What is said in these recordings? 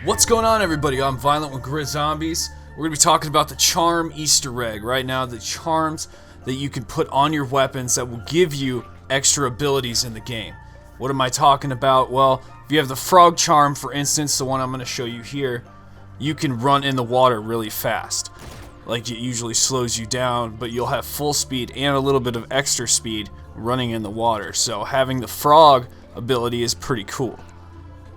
What's going on, everybody? I'm Violent with GRIZZ Zombies. We're going to be talking about the Charm Easter egg right now, the charms that you can put on your weapons that will give you extra abilities in the game. What am I talking about? Well, if you have the frog charm, for instance, the one I'm going to show you here, you can run in the water really fast. Like, it usually slows you down, but you'll have full speed and a little bit of extra speed running in the water. So having the frog ability is pretty cool.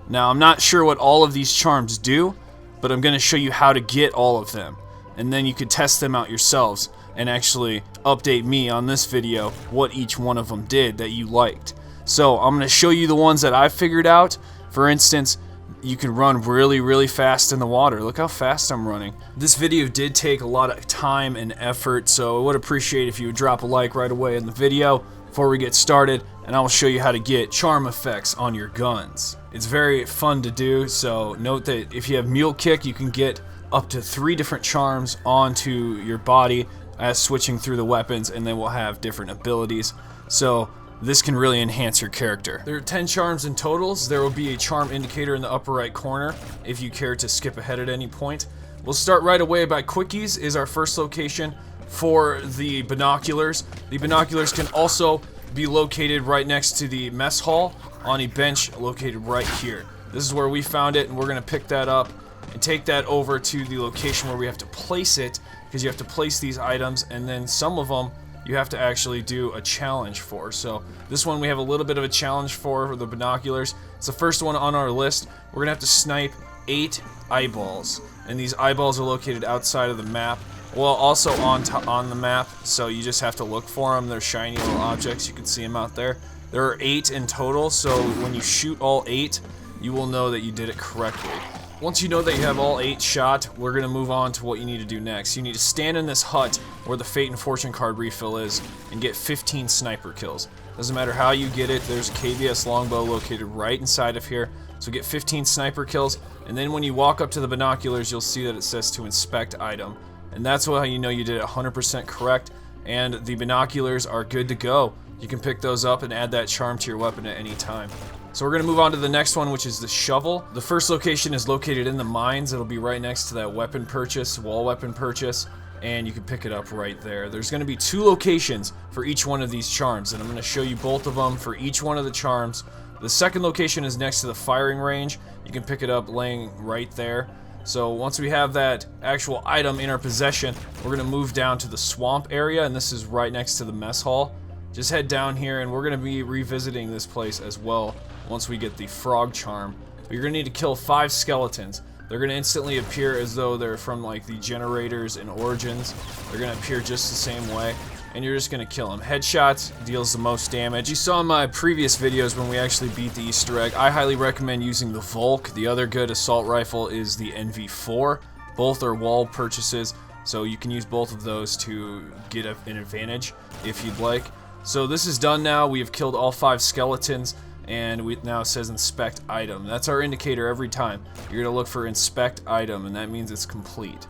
Now, I'm not sure what all of these charms do, but I'm going to show you how to get all of them. And then you can test them out yourselves and actually update me on this video what each one of them did that you liked. So I'm going to show you the ones that I figured out. For instance, you can run really fast in the water. Look how fast I'm running. This video did take a lot of time and effort, so I would appreciate if you would drop a like right away in the video before we get started, and I will show you how to get charm effects on your guns. It's very fun to do, so note that if you have Mule Kick, you can get up to 3 different charms onto your body as switching through the weapons, and they will have different abilities. So this can really enhance your character. There are 10 charms in totals. There will be a charm indicator in the upper right corner if you care to skip ahead at any point. We'll start right away by Quickies is our first location for the binoculars. The binoculars can also be located right next to the mess hall on a bench located right here. This is where we found it, and we're going to pick that up and take that over to the location where we have to place it, because you have to place these items, and then some of them you have to actually do a challenge for. So this one we have a little bit of a challenge for the binoculars. It's the first one on our list. We're going to have to snipe 8 eyeballs, and these eyeballs are located outside of the map. Well, also on the map, so you just have to look for them. They're shiny little objects. You can see them out there. There are 8 in total, so when you shoot all 8, you will know that you did it correctly. Once you know that you have all 8 shot, we're going to move on to what you need to do next. You need to stand in this hut where the Fate and Fortune card refill is and get 15 sniper kills. Doesn't matter how you get it, there's a KVS longbow located right inside of here. So get 15 sniper kills, and then when you walk up to the binoculars, you'll see that it says to inspect item. And that's how you know you did it 100% correct, and the binoculars are good to go. You can pick those up and add that charm to your weapon at any time. So we're going to move on to the next one, which is the shovel. The first location is located in the mines. It'll be right next to that weapon purchase, wall weapon purchase, and you can pick it up right there. There's going to be 2 locations for each one of these charms, and I'm going to show you both of them for each one of the charms. The second location is next to the firing range. You can pick it up laying right there. So once we have that actual item in our possession, we're going to move down to the swamp area, and this is right next to the mess hall. Just head down here, and we're going to be revisiting this place as well once we get the frog charm. But you're going to need to kill 5 skeletons. They're going to instantly appear as though they're from like the generators in Origins. They're going to appear just the same way, and you're just going to kill them. Headshots deals the most damage. You saw in my previous videos when we actually beat the Easter egg, I highly recommend using the Volk. The other good assault rifle is the NV4. Both are wall purchases, so you can use both of those to get an advantage if you'd like. So this is done now. We have killed all 5 skeletons, and it now says inspect item. That's our indicator every time. You're going to look for inspect item, and that means it's complete.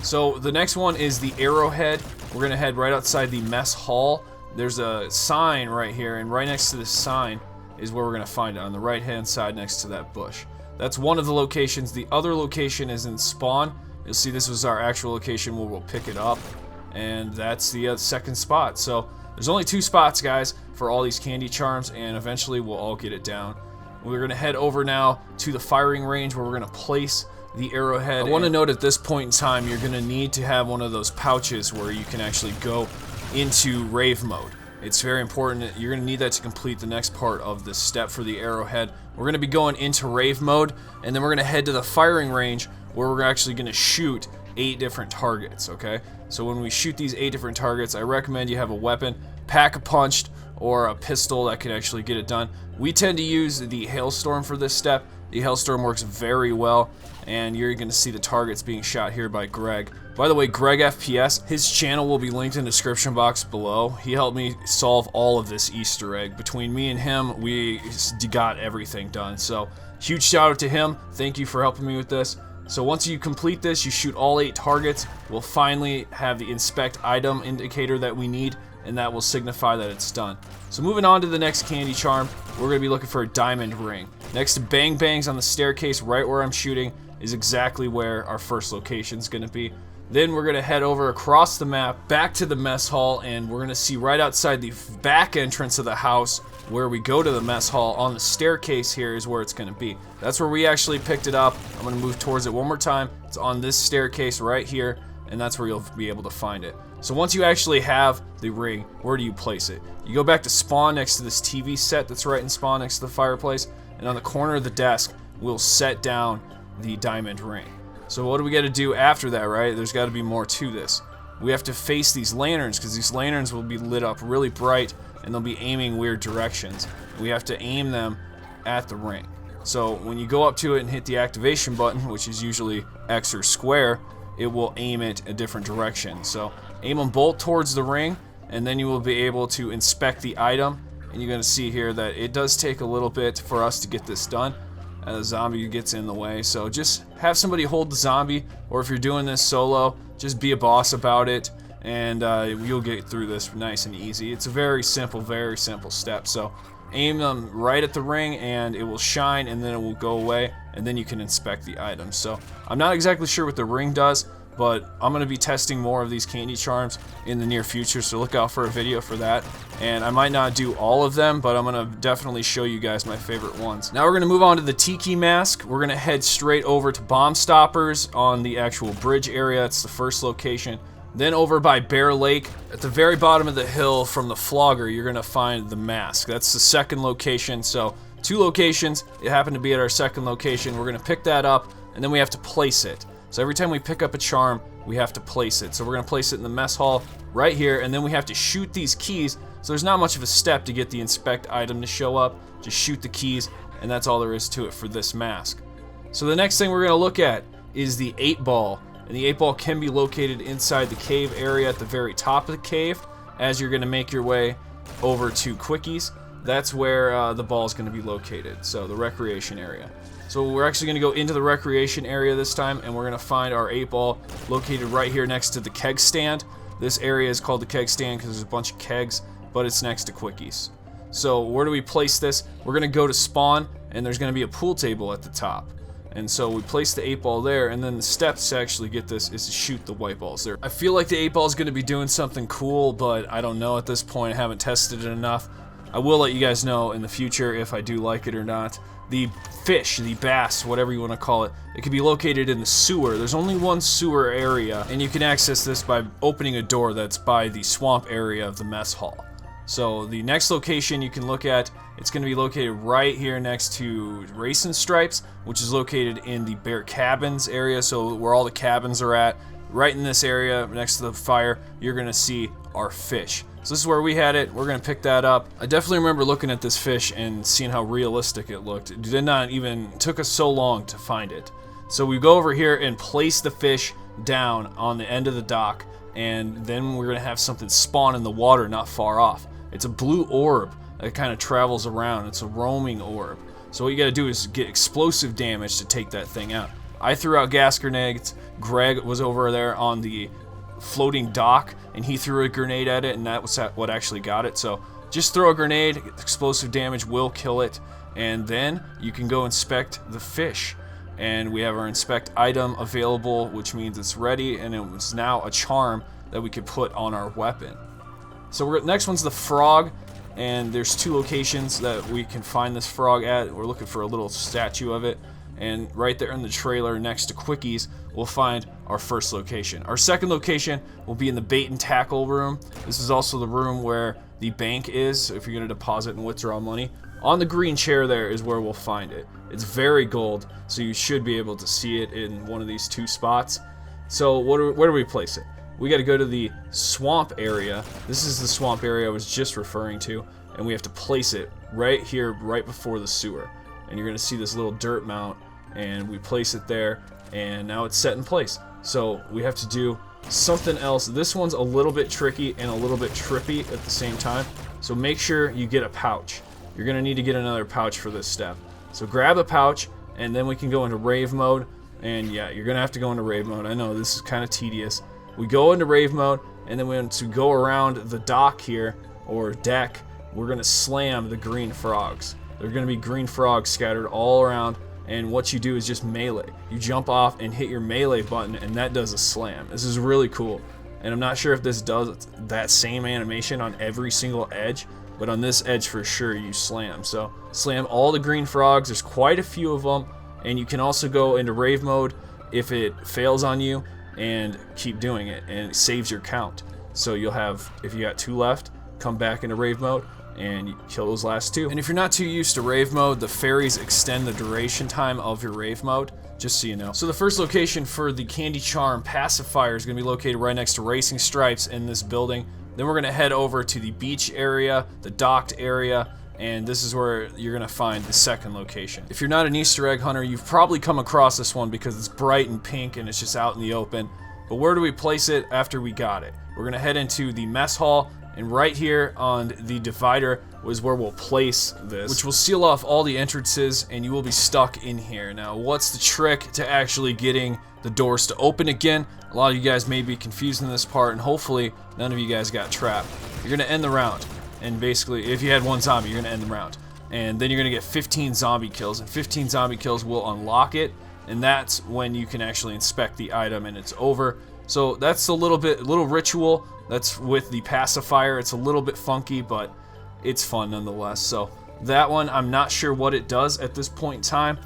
So the next one is the arrowhead. We're going to head right outside the mess hall. There's a sign right here, and right next to this sign is where we're going to find it, on the right hand side next to that bush. That's one of the locations. The other location is in spawn. You'll see this was our actual location where we'll pick it up, and that's the second spot. So there's only 2 spots, guys, for all these candy charms, and eventually we'll all get it down. We're going to head over now to the firing range where we're going to place the arrowhead. I want to note at this point in time, you're going to need to have one of those pouches where you can actually go into Rave mode. It's very important. You're going to need that to complete the next part of this step for the arrowhead. We're going to be going into Rave mode, and then we're going to head to the firing range where we're actually going to shoot 8 different targets, okay? So when we shoot these 8 different targets, I recommend you have a weapon, pack-a-punched, or a pistol that can actually get it done. We tend to use the Hailstorm for this step. The Hailstorm works very well, and you're going to see the targets being shot here by Greg. By the way, Greg FPS, his channel will be linked in the description box below. He helped me solve all of this Easter egg. Between me and him, we got everything done. So huge shout out to him. Thank you for helping me with this. So once you complete this, you shoot all 8 targets. We'll finally have the inspect item indicator that we need, and that will signify that it's done. So moving on to the next candy charm, we're going to be looking for a diamond ring. Next to bang bangs on the staircase right where I'm shooting, is exactly where our first location is going to be. Then we're going to head over across the map back to the mess hall, and we're going to see right outside the back entrance of the house where we go to the mess hall. On the staircase here is where it's going to be. That's where we actually picked it up. I'm going to move towards it one more time. It's on this staircase right here, and that's where you'll be able to find it. So once you actually have the ring, where do you place it? You go back to spawn next to this TV set that's right in spawn next to the fireplace, and on the corner of the desk, we'll set down the diamond ring. So what do we got to do after that, right? There's got to be more to this. We have to face these lanterns, because these lanterns will be lit up really bright, and they'll be aiming weird directions. We have to aim them at the ring. So when you go up to it and hit the activation button, which is usually X or square, it will aim it a different direction. So aim them both towards the ring, and then you will be able to inspect the item. And you're going to see here that it does take a little bit for us to get this done. The zombie gets in the way, so just have somebody hold the zombie, or if you're doing this solo, just be a boss about it, and you'll get through this nice and easy. It's a very simple step. So aim them right at the ring, and it will shine, and then it will go away, and then you can inspect the items. So I'm not exactly sure what the ring does, but I'm going to be testing more of these candy charms in the near future, so look out for a video for that. And I might not do all of them, but I'm going to definitely show you guys my favorite ones. Now we're going to move on to the Tiki Mask. We're going to head straight over to Bomb Stoppers on the actual bridge area. It's the first location. Then over by Bear Lake, at the very bottom of the hill from the Flogger, you're going to find the mask. That's the second location, so 2 locations. It happened to be at our second location. We're going to pick that up, and then we have to place it. So every time we pick up a charm, we have to place it. So we're going to place it in the mess hall right here, and then we have to shoot these keys. So there's not much of a step to get the inspect item to show up. Just shoot the keys, and that's all there is to it for this mask. So the next thing we're going to look at is the 8-ball. And the 8-ball can be located inside the cave area at the very top of the cave. As you're going to make your way over to Quickies, that's where the ball is going to be located. So the recreation area. So we're actually going to go into the recreation area this time, and we're going to find our 8-ball located right here next to the keg stand. This area is called the keg stand because there's a bunch of kegs, but it's next to Quickies. So where do we place this? We're going to go to spawn, and there's going to be a pool table at the top. And so we place the 8-ball there, and then the steps to actually get this is to shoot the white balls there. I feel like the 8-ball is going to be doing something cool, but I don't know at this point. I haven't tested it enough. I will let you guys know in the future if I do like it or not. The fish, the bass, whatever you want to call it, it can be located in the sewer. There's only one sewer area, and you can access this by opening a door that's by the swamp area of the mess hall. So the next location you can look at, it's going to be located right here next to Racing Stripes, which is located in the Bear Cabins area, so where all the cabins are at. Right in this area next to the fire, you're going to see our fish. So this is where we had it. We're going to pick that up. I definitely remember looking at this fish and seeing how realistic it looked. It did not even, it took us so long to find it. So we go over here and place the fish down on the end of the dock, and then we're going to have something spawn in the water not far off. It's a blue orb that kind of travels around. It's a roaming orb. So what you got to do is get explosive damage to take that thing out. I threw out gas grenades. Greg was over there on the floating dock, and he threw a grenade at it, and that was what actually got it. So just throw a grenade, explosive damage will kill it, and then you can go inspect the fish. And we have our inspect item available, which means it's ready, and it was now a charm that we could put on our weapon. So next one's the frog, and there's 2 locations that we can find this frog at. We're looking for a little statue of it, and right there in the trailer next to Quickies, we'll find our first location. Our second location will be in the bait and tackle room. This is also the room where the bank is, if you're going to deposit and withdraw money. On the green chair there is where we'll find it. It's very gold, so you should be able to see it in one of these 2 spots. So where do we place it? We got to go to the swamp area. This is the swamp area I was just referring to, and we have to place it right here, right before the sewer. And you're going to see this little dirt mount, and we place it there, and now it's set in place. So we have to do something else. This one's a little bit tricky and a little bit trippy at the same time, so make sure you get a pouch. You're going to need to get another pouch for this step. So grab a pouch, and then we can go into Rave mode. And yeah, you're going to have to go into Rave mode. I know, this is kind of tedious. We go into Rave mode, and then we want to go around the dock here, or deck. We're going to slam the green frogs. There are going to be green frogs scattered all around and what you do is just melee. You jump off and hit your melee button, and that does a slam. This is really cool, and I'm not sure if this does that same animation on every single edge, but on this edge for sure you slam. So slam all the green frogs. There's quite a few of them, and you can also go into Rave mode if it fails on you and keep doing it, and it saves your count. So you'll have, if you got 2 left, come back into Rave mode and you kill those last 2. And if you're not too used to Rave mode, the fairies extend the duration time of your Rave mode, just so you know. So the first location for the Candy Charm pacifier is going to be located right next to Racing Stripes in this building. Then we're going to head over to the beach area, the docked area, and this is where you're going to find the second location. If you're not an Easter egg hunter, you've probably come across this one because it's bright and pink and it's just out in the open. But where do we place it after we got it? We're going to head into the mess hall, and right here on the divider was where we'll place this, which will seal off all the entrances, and you will be stuck in here. Now, what's the trick to actually getting the doors to open again? A lot of you guys may be confused in this part, and hopefully none of you guys got trapped. You're going to end the round, and basically, if you had 1 zombie, you're going to end the round. And then you're going to get 15 zombie kills, and 15 zombie kills will unlock it, and that's when you can actually inspect the item and it's over. So that's a little ritual. That's with the pacifier. It's a little bit funky, but it's fun nonetheless. So that one, I'm not sure what it does at this point in time,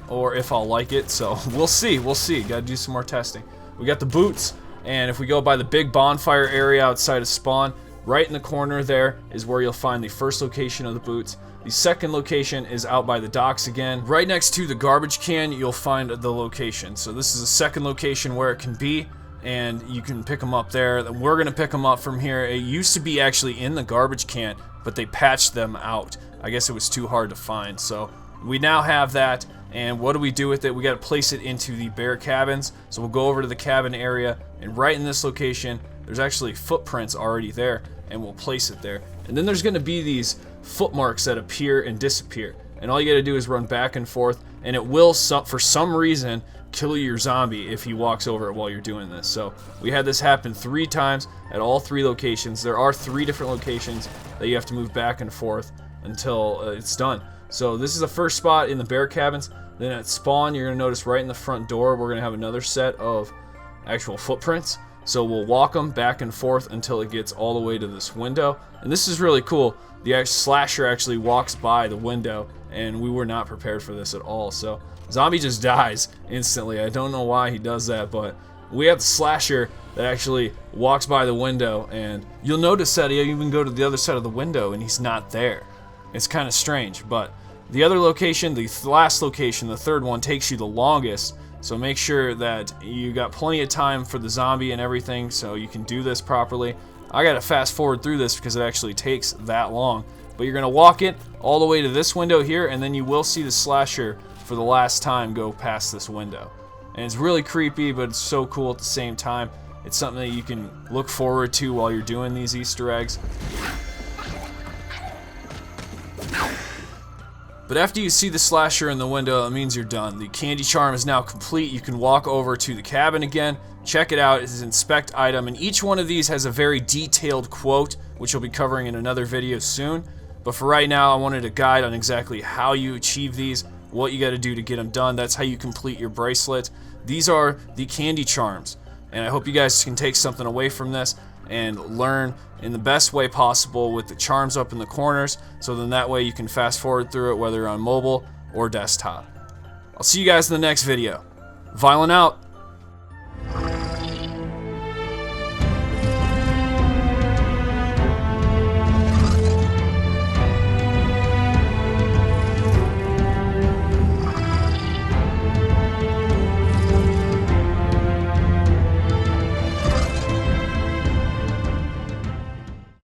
or if I'll like it. So we'll see. Gotta do some more testing. We got the boots, and if we go by the big bonfire area outside of spawn, right in the corner there is where you'll find the first location of the boots. The second location is out by the docks again. Right next to the garbage can, you'll find the location. So this is the second location where it can be, and you can pick them up there. We're going to pick them up from here. It used to be actually in the garbage can, but they patched them out. I guess it was too hard to find. So we now have that, and what do we do with it? We got to place it into the bear cabins. So we'll go over to the cabin area, and right in this location, there's actually footprints already there, and we'll place it there. And then there's going to be these footmarks that appear and disappear, and all you got to do is run back and forth, and it will, for some reason, kill your zombie if he walks over it while you're doing this. So we had this happen 3 times at all 3 locations. There are 3 different locations that you have to move back and forth until it's done. So this is the first spot in the bear cabins. Then at spawn, you're going to notice right in the front door, we're going to have another set of actual footprints. So we'll walk them back and forth until it gets all the way to this window. And this is really cool. The slasher actually walks by the window, and we were not prepared for this at all. So zombie just dies instantly. I don't know why he does that, but we have the slasher that actually walks by the window, and you'll notice that he even go to the other side of the window and he's not there. It's kind of strange, but the other location, the last location, the third one, takes you the longest. So make sure that you got plenty of time for the zombie and everything so you can do this properly. I gotta fast forward through this because it actually takes that long. But you're gonna walk it all the way to this window here, and then you will see the slasher for the last time go past this window. And it's really creepy, but it's so cool at the same time. It's something that you can look forward to while you're doing these Easter eggs. But after you see the slasher in the window, it means you're done. The candy charm is now complete. You can walk over to the cabin again, check it out. It's an inspect item, and each one of these has a very detailed quote, which we'll be covering in another video soon. But for right now, I wanted a guide on exactly how you achieve these, what you got to do to get them done. That's how you complete your bracelet. These are the candy charms, and I hope you guys can take something away from this and learn in the best way possible with the charms up in the corners, so then that way you can fast forward through it whether you're on mobile or desktop. I'll see you guys in the next video. Viollent out.